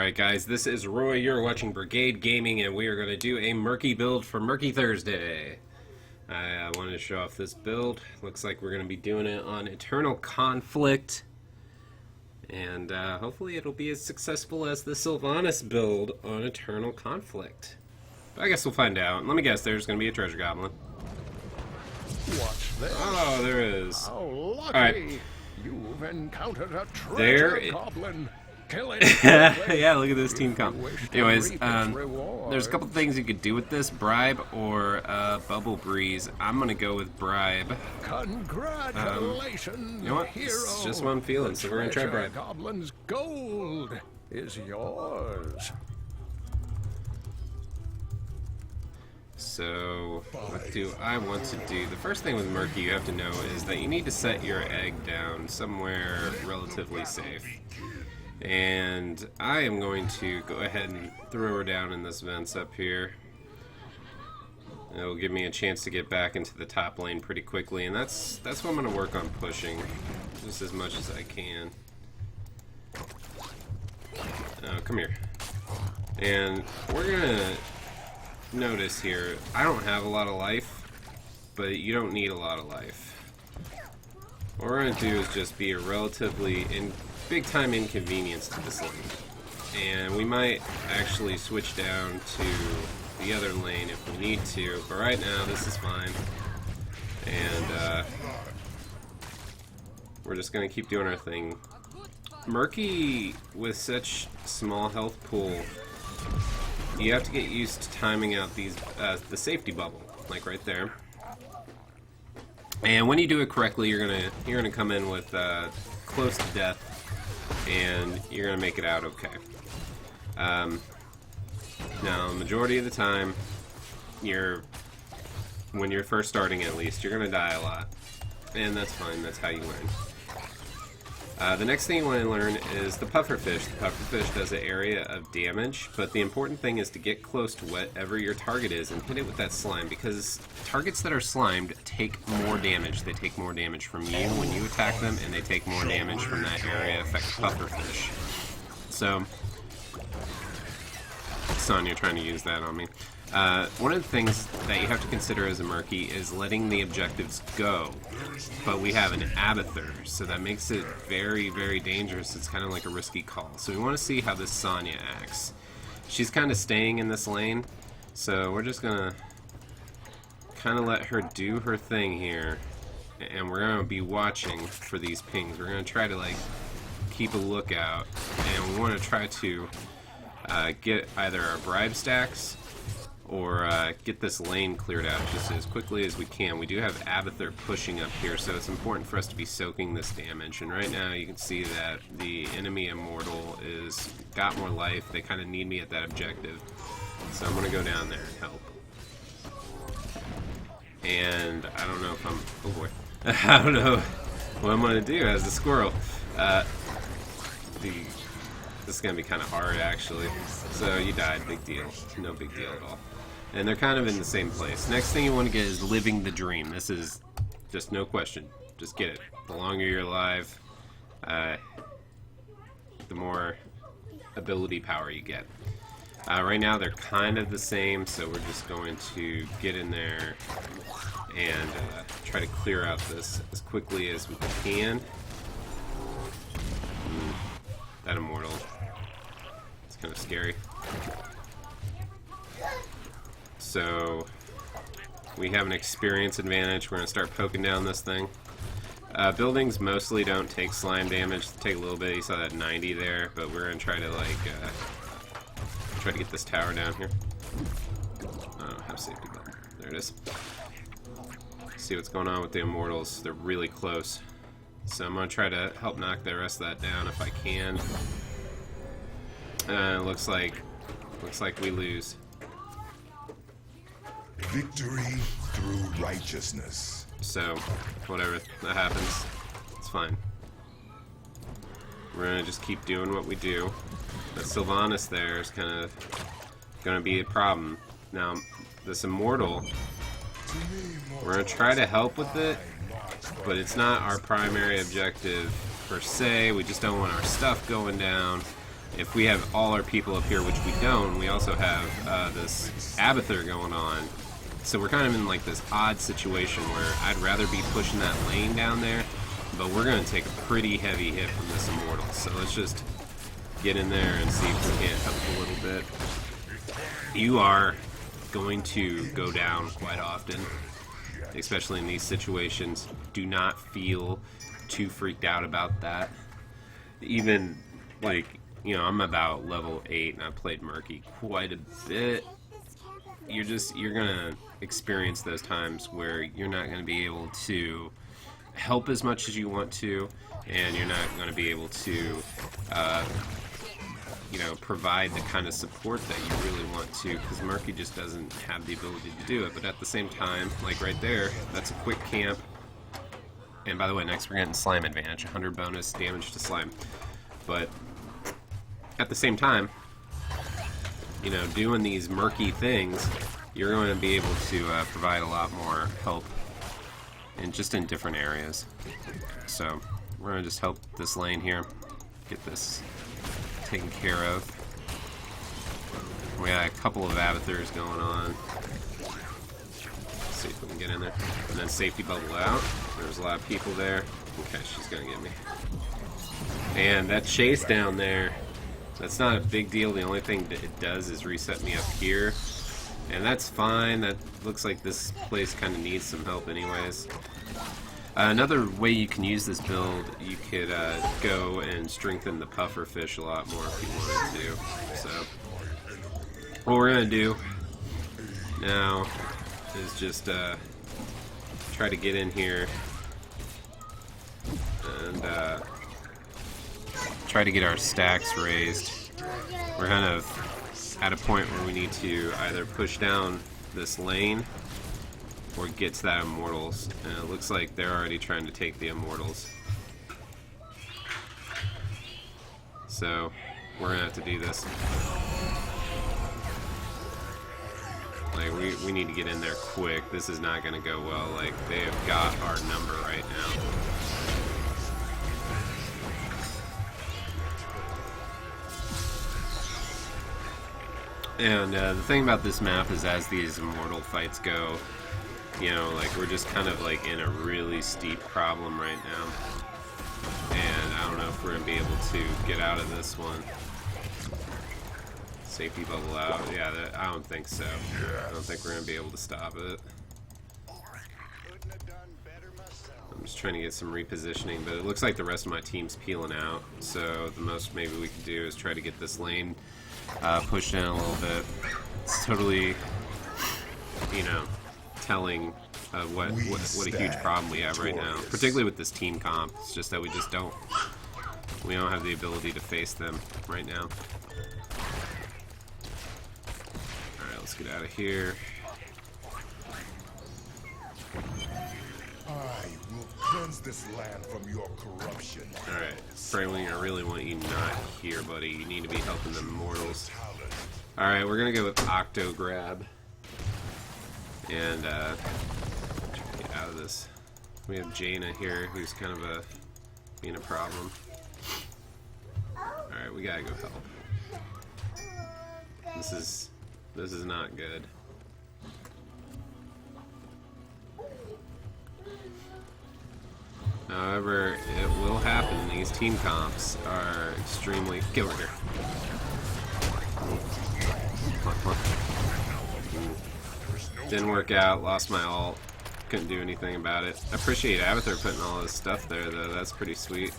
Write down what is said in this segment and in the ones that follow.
Alright guys, this is Roy, you're watching Brigade Gaming, and we are going to do a Murky build for Murky Thursday. I wanted to show off this build. Looks like we're going to be doing it on Eternal Conflict. And hopefully it'll be as successful as the Sylvanas build on Eternal Conflict. But I guess we'll find out. Let me guess, there's going to be a treasure goblin. What's this? Oh, there is. How lucky! Alright. You've encountered a There treasure goblin. Kill it. Yeah, look at this team comp. Anyways, Reward. there's a couple things you could do with this: bribe or bubble breeze. I'm gonna go with bribe. Congratulations, You know what? hero. It's just what I'm feeling, so we're gonna try Treasure bribe. Goblin's gold is yours. So, what do I want to do? The first thing with Murky you have to know is that you need to set your egg down somewhere relatively safe. And I am going to go ahead and throw her down in this vents up here. It'll give me a chance to get back into the top lane pretty quickly, and that's what I'm going to work on pushing just as much as I can. Oh, come here. And we're going to notice here, I don't have a lot of life, but you don't need a lot of life. What we're going to do is just be a relatively big time inconvenience to this lane. And we might actually switch down to the other lane if we need to, but right now this is fine. And we're just going to keep doing our thing. Murky, with such small health pool, you have to get used to timing out these the safety bubble, like right there. And when you do it correctly, you're gonna come in with close to death, and you're gonna make it out okay. Now, the majority of the time, when you're first starting at least, you're gonna die a lot, and that's fine. That's how you learn. The next thing you want to learn is the pufferfish. The pufferfish does an area of damage, but the important thing is to get close to whatever your target is and hit it with that slime, because targets that are slimed take more damage. They take more damage from you when you attack them, and they take more damage from that area effect pufferfish. So, Sonya trying to use that on me. One of the things that you have to consider as a Murky is letting the objectives go, but we have an Abathur, so that makes it very, very dangerous. It's kind of like a risky call. So we want to see how this Sonya acts. She's kind of staying in this lane, so we're just going to kind of let her do her thing here, and we're going to be watching for these pings. We're going to try to like keep a lookout, and we want to try to get either our bribe stacks or get this lane cleared out just as quickly as we can. We do have Abathur pushing up here, so it's important for us to be soaking this damage. And right now you can see that the enemy Immortal is got more life. They kind of need me at that objective. So I'm going to go down there and help. And I don't know if I'm... Oh boy. I don't know what I'm going to do as a squirrel. This is going to be kind of hard, actually. So you died. Big deal. No big deal at all. And they're kind of in the same place. Next thing you want to get is Living the Dream. This is just no question. Just get it. The longer you're alive, the more ability power you get. Right now they're kind of the same, so we're just going to get in there and try to clear out this as quickly as we can. That Immortal. It's kind of scary. So, we have an experience advantage. We're going to start poking down this thing. Buildings mostly don't take slime damage. They take a little bit. You saw that 90 there, but we're going to try to like try to get this tower down here. I don't have safety button. There it is. See what's going on with the Immortals. They're really close. So I'm going to try to help knock the rest of that down if I can. Looks like we lose. Victory through righteousness. So, whatever that happens, it's fine. We're gonna just keep doing what we do. That Sylvanas there is kind of gonna be a problem. Now, this Immortal, we're gonna try to help with it, but it's not our primary objective per se. We just don't want our stuff going down. if we have all our people up here, which we don't, we also have this Abathur going on. So we're kind of in like this odd situation where I'd rather be pushing that lane down there, but we're going to take a pretty heavy hit from this Immortal. So let's just get in there and see if we can't help a little bit. You are going to go down quite often, especially in these situations. Do not feel too freaked out about that. Even, like, you know, I'm about level 8 and I've played Murky quite a bit. You're gonna experience those times where you're not gonna be able to help as much as you want to, and you're not gonna be able to you know, provide the kind of support that you really want to, because Murky just doesn't have the ability to do it. But at the same time, like right there, that's a quick camp. And by the way, next we're getting slime advantage, 100 bonus damage to slime. But at the same time, you know, doing these Murky things, you're going to be able to provide a lot more help, and just in different areas. So we're going to just help this lane here, get this taken care of. We got a couple of Abathurs going on. Let's see if we can get in there. And then safety bubble out. There's a lot of people there. Okay, she's gonna get me. And that chase down there, that's not a big deal. The only thing that it does is reset me up here. And that's fine. That looks like this place kind of needs some help anyways. Another way you can use this build, you could go and strengthen the puffer fish a lot more if you wanted to. So, what we're going to do now is just try to get in here and try to get our stacks raised. We're kind of at a point where we need to either push down this lane or get to that Immortals, and it looks like they're already trying to take the Immortals. So, we're gonna have to do this. Like, we need to get in there quick. This is not gonna go well. Like, they have got our number right now. And the thing about this map is, as these Immortal fights go, you know, like, we're just kind of like in a really steep problem right now. And I don't know if we're going to be able to get out of this one. Safety bubble out. Yeah, I don't think so. I don't think we're going to be able to stop it. I'm just trying to get some repositioning, but it looks like the rest of my team's peeling out. So the most maybe we could do is try to get this lane pushed in a little bit. It's totally, you know, telling what a huge problem we have right now, particularly with this team comp. It's just that we don't have the ability to face them right now. Alright, let's get out of here. I will cleanse this land from your corruption. Alright, Freyling, I really want you not here, buddy. You need to be helping the Immortals. Alright, we're gonna go with Octo Grab. And try to get out of this. We have Jaina here, who's kind of being a problem. Alright, we gotta go help. This is not good. However, it will happen. These team comps are extremely... Get over here. Come on, come on. Didn't work out, lost my ult. Couldn't do anything about it. I appreciate Abathur putting all this stuff there, though. That's pretty sweet.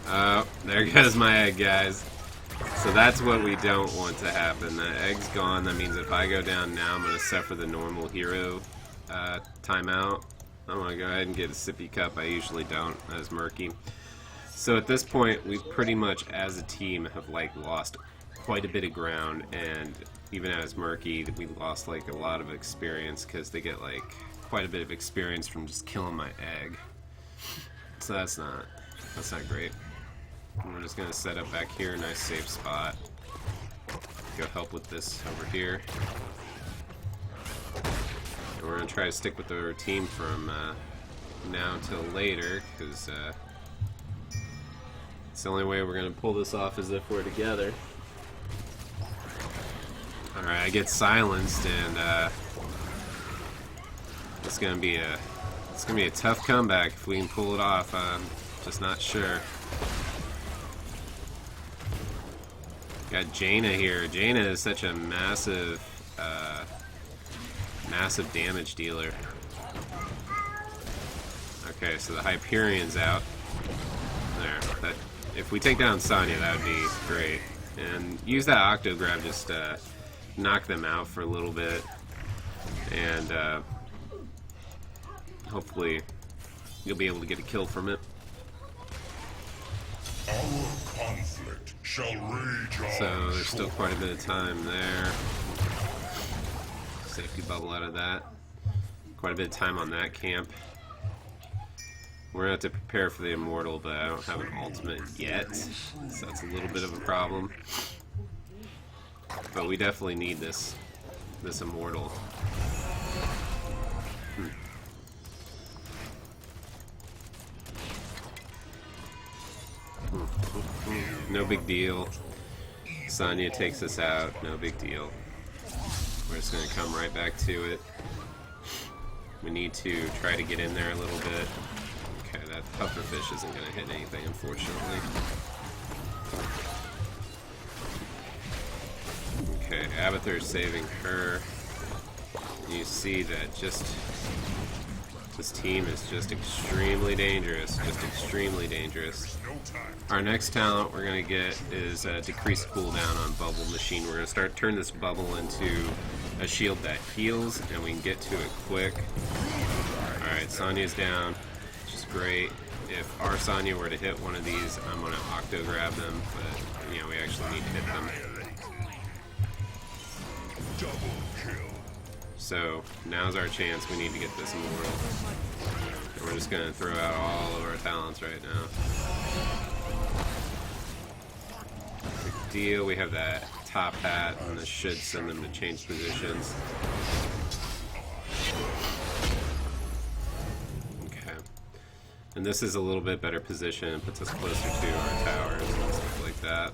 Oh, there goes my egg, guys. So that's what we don't want to happen. The egg's gone. That means if I go down now, I'm going to suffer the normal hero timeout. I'm going to go ahead and get a sippy cup. I usually don't, as Murky. So at this point, we pretty much, as a team, have like lost quite a bit of ground, and even as Murky, we lost like a lot of experience because they get like quite a bit of experience from just killing my egg. So that's not great. And we're just gonna set up back here, nice safe spot. Go help with this over here. And we're gonna try to stick with our team from now until later, because It's the only way we're gonna pull this off is if we're together. Alright, I get silenced, and it's gonna be a tough comeback if we can pull it off. I'm just not sure. Got Jaina here. Jaina is such a massive damage dealer. Okay, so the Hyperion's out. There. If we take down Sonya, that would be great. And use that Octo Grab, just knock them out for a little bit. And hopefully you'll be able to get a kill from it. Our conflict shall rage on. So there's still quite a bit of time there. Safety bubble out of that. Quite a bit of time on that camp. We're gonna have to prepare for the Immortal, but I don't have an ultimate yet, so that's a little bit of a problem. But we definitely need this Immortal. No big deal. Sonya takes us out, no big deal. We're just gonna come right back to it. We need to try to get in there a little bit. Okay, that pufferfish isn't gonna hit anything, unfortunately. Okay, Abathur's saving her. You see that this team is just extremely dangerous, just extremely dangerous. Our next talent we're gonna get is decreased cooldown on Bubble Machine. We're gonna turn this bubble into a shield that heals, and we can get to it quick. Alright, Sonya's down, which is great. If our Sonya were to hit one of these, I'm gonna Octo Grab them, but you know, we actually need to hit them. So now's our chance. We need to get this Immortal. And we're just gonna throw out all of our talents right now. Big deal. We have that top hat, and this should send them to change positions. Okay. And this is a little bit better position. It puts us closer to our towers and stuff like that.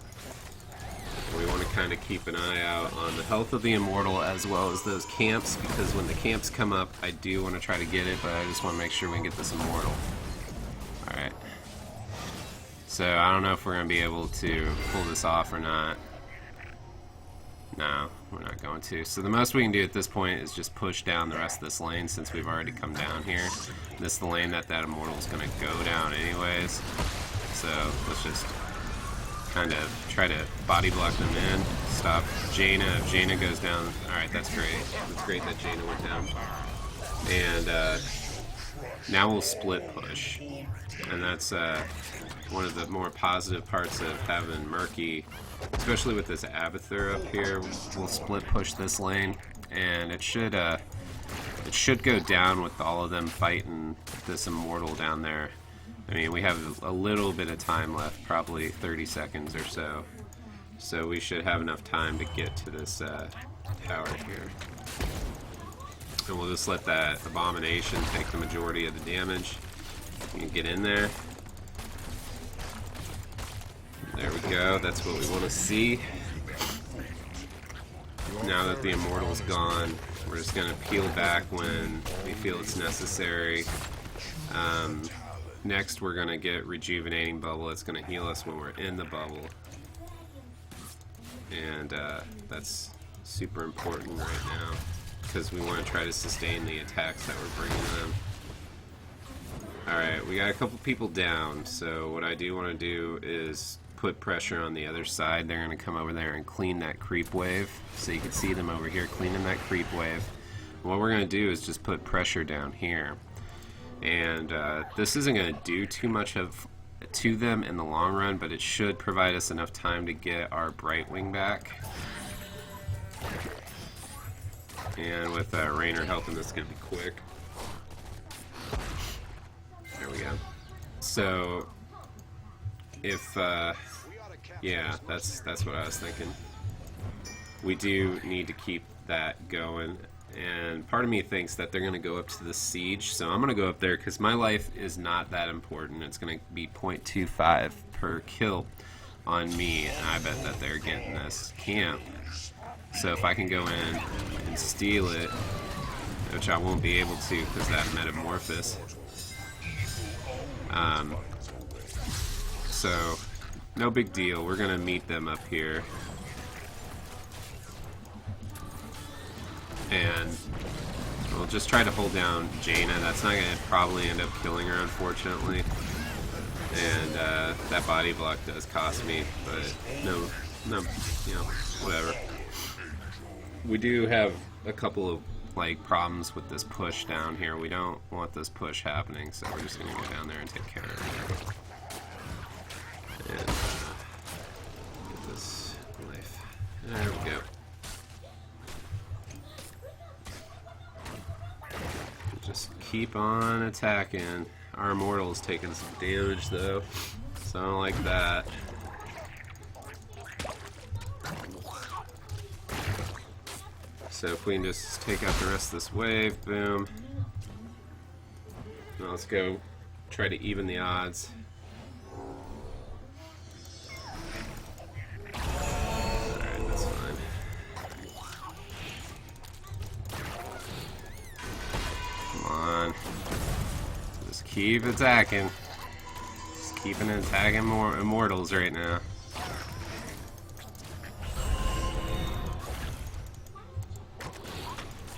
We want to kind of keep an eye out on the health of the Immortal as well as those camps, because when the camps come up, I do want to try to get it, but I just want to make sure we can get this Immortal. Alright. So, I don't know if we're going to be able to pull this off or not. No, we're not going to. So the most we can do at this point is just push down the rest of this lane, since we've already come down here. This is the lane that Immortal is going to go down anyways. So, let's just kind of try to body block them in. Stop Jaina. If Jaina goes down, alright, that's great. It's great that Jaina went down. And now we'll split push. And that's one of the more positive parts of having Murky, especially with this Abathur up here. We'll split push this lane, and it should go down with all of them fighting this Immortal down there. I mean, we have a little bit of time left, probably 30 seconds or so. So we should have enough time to get to this tower here. And we'll just let that Abomination take the majority of the damage. You can get in there. There we go, that's what we want to see. Now that the Immortal's gone, we're just going to peel back when we feel it's necessary. Next, we're going to get Rejuvenating Bubble. It's going to heal us when we're in the bubble. And that's super important right now, because we want to try to sustain the attacks that we're bringing them. Alright, we got a couple people down, so what I do want to do is put pressure on the other side. They're going to come over there and clean that creep wave. So you can see them over here cleaning that creep wave. What we're going to do is just put pressure down here. And this isn't going to do too much to them in the long run, but it should provide us enough time to get our Brightwing back. And with Raynor helping, this is going to be quick. There we go. So, if, yeah, that's what I was thinking. We do need to keep that going, and part of me thinks that they're going to go up to the siege, so I'm going to go up there because my life is not that important. It's going to be 0.25 per kill on me, and I bet that they're getting this camp. So if I can go in and steal it, which I won't be able to because that metamorphosis. So no big deal. We're going to meet them up here. And we'll just try to hold down Jaina. That's not going to probably end up killing her, unfortunately. And that body block does cost me, but no, you know, whatever. We do have a couple of like problems with this push down here. We don't want this push happening, so we're just going to go down there and take care of it. And get this life. There we go. Just keep on attacking. Our immortal's taking some damage though, so I don't like that. So if we can just take out the rest of this wave, boom. Now let's go try to even the odds. Alright, that's fine. Come on. Just keep attacking. Just keeping attacking more immortals right now.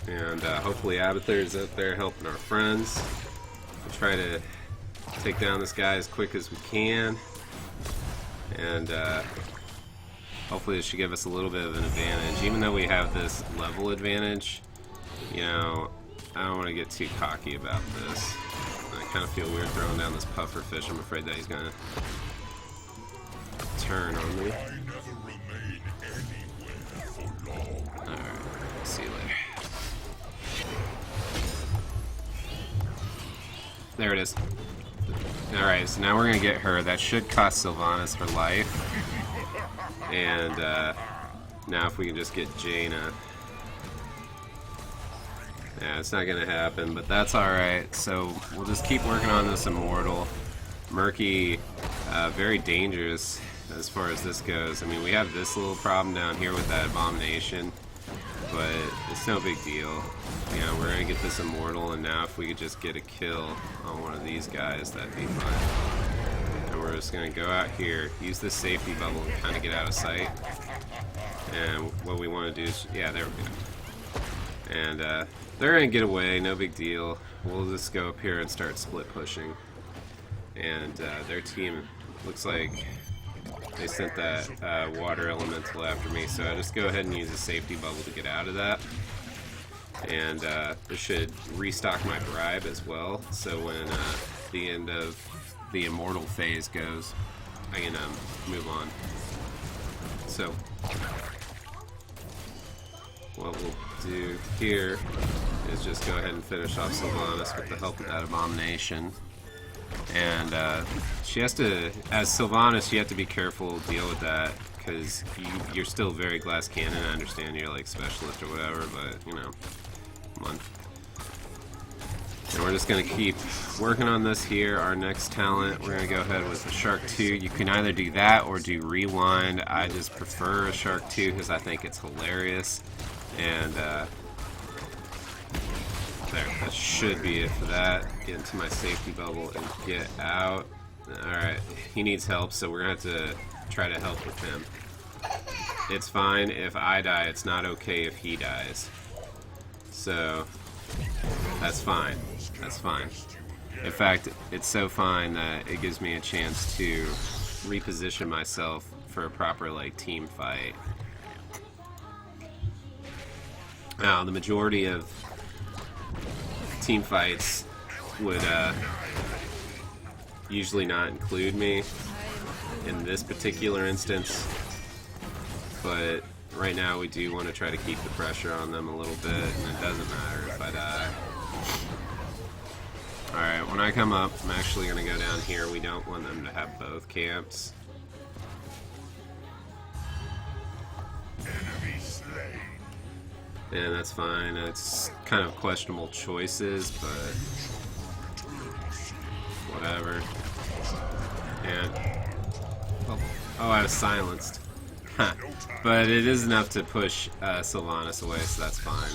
And hopefully Abathur's out there helping our friends. We'll try to take down this guy as quick as we can. And hopefully this should give us a little bit of an advantage. Even though we have this level advantage, you know, I don't want to get too cocky about this. I kind of feel weird throwing down this puffer fish. I'm afraid that he's going to turn on me. Alright, see you later. There it is. Alright, so now we're going to get her. That should cost Sylvanas her life. And now if we can just get Jaina. Yeah, it's not going to happen, but that's alright. So we'll just keep working on this immortal. Murky, very dangerous as far as this goes. I mean, we have this little problem down here with that abomination, but it's no big deal. You know, we're going to get this immortal, and now if we could just get a kill on one of these guys, that'd be fine. And we're just going to go out here, use this safety bubble, and kind of get out of sight. And what we want to do is, yeah, there we go. And they're going to get away, no big deal. We'll just go up here and start split pushing. And their team looks like they sent that water elemental after me, so I just go ahead and use a safety bubble to get out of that. And this should restock my bribe as well, so when the end of the immortal phase goes, I can move on. So what we'll do here is just go ahead and finish off Sylvanas with the help of that abomination. And she has to, as Sylvanas, you have to be careful, deal with that, because you're still very glass cannon. I understand you're like specialist or whatever, but you know, come on. And we're just going to keep working on this here. Our next talent, we're going to go ahead with a Shark 2. You can either do that or do Rewind. I just prefer a Shark 2 because I think it's hilarious. And there, that should be it for that. Get into my safety bubble and get out. Alright, he needs help, so we're going to have to try to help with him. It's fine if I die, it's not okay if he dies. So, that's fine. That's fine. In fact, it's so fine that it gives me a chance to reposition myself for a proper, like, team fight. Now, the majority of team fights would usually not include me in this particular instance, but right now we do want to try to keep the pressure on them a little bit, and it doesn't matter if I die. Alright, when I come up, I'm actually going to go down here. We don't want them to have both camps. And that's fine. It's kind of questionable choices, but whatever. And oh, I was silenced. Huh. But it is enough to push Sylvanas away, so that's fine.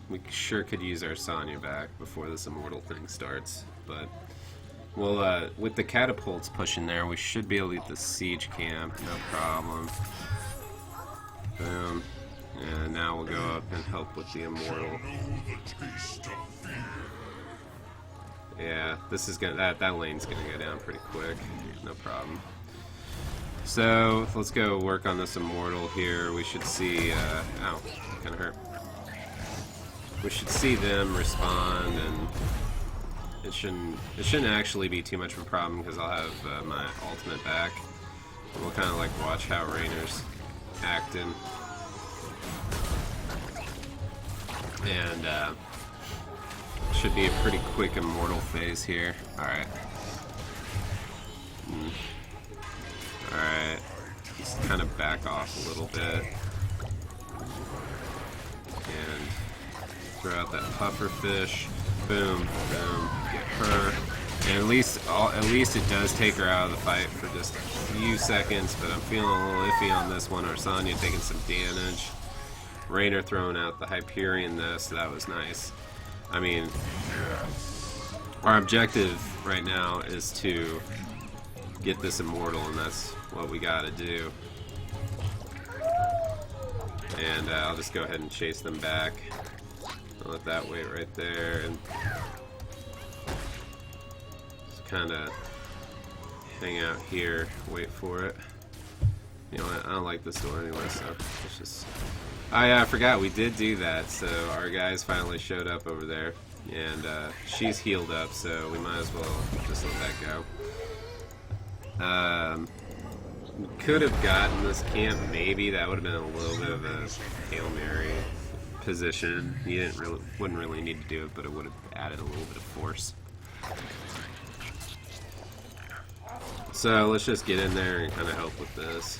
We sure could use our Sonya back before this immortal thing starts, but well, with the catapults pushing there, we should be able to get the siege camp, no problem. Boom. And now we'll go up and help with the immortal. Yeah, this is gonna that lane's gonna go down pretty quick, no problem. So let's go work on this immortal here. We should see. Ow, kind of hurt. We should see them respond, and it shouldn't actually be too much of a problem because I'll have my ultimate back. And we'll kind of like watch how Rainer's acting, and should be a pretty quick immortal phase here. All right. Alright, just kind of back off a little bit. And throw out that puffer fish. Boom, boom, get her. And at least it does take her out of the fight for just a few seconds, but I'm feeling a little iffy on this one. Our Sonya taking some damage. Rainer throwing out the Hyperion though, so that was nice. I mean, our objective right now is to get this immortal, and that's what we gotta do. And I'll just go ahead and chase them back. I'll let that wait right there, and just kind of hang out here, wait for it. You know what, I don't like this door anyway, so let's just... Oh yeah, I forgot we did do that, so our guys finally showed up over there, and she's healed up, so we might as well just let that go. Could have gotten this camp, maybe. That would have been a little bit of a Hail Mary position. You wouldn't really need to do it, but it would have added a little bit of force. So let's just get in there and kind of help with this.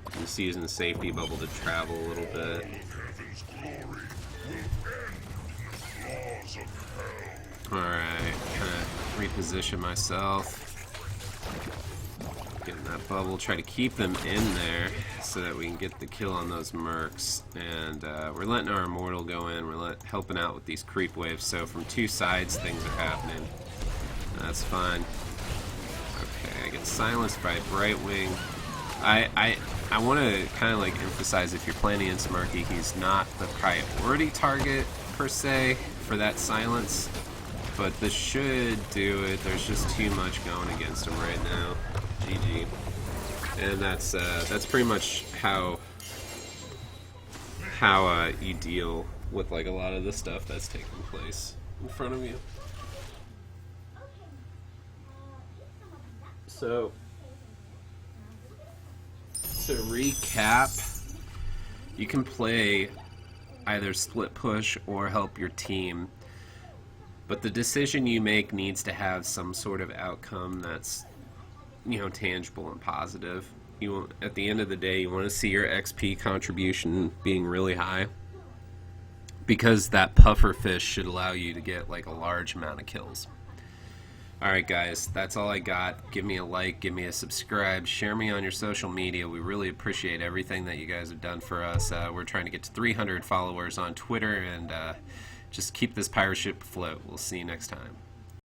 I'm just using the safety bubble to travel a little bit. Alright, kind of reposition myself. Get in that bubble, try to keep them in there so that we can get the kill on those mercs. And we're letting our immortal go in, we're helping out with these creep waves, so from two sides things are happening. That's fine. Okay, I get silenced by Brightwing. I want to kind of like emphasize, if you're playing against Murky, he's not the priority target per se for that silence, but this should do it. There's just too much going against him right now. GG. And that's pretty much how you deal with like a lot of the stuff that's taking place in front of you. So to recap, you can play either split push or help your team, but the decision you make needs to have some sort of outcome that's, you know, tangible and positive. You want, at the end of the day, you want to see your XP contribution being really high, because that puffer fish should allow you to get like a large amount of kills. Alright guys, that's all I got. Give me a like, give me a subscribe, share me on your social media. We really appreciate everything that you guys have done for us. We're trying to get to 300 followers on Twitter, and just keep this pirate ship afloat. We'll see you next time.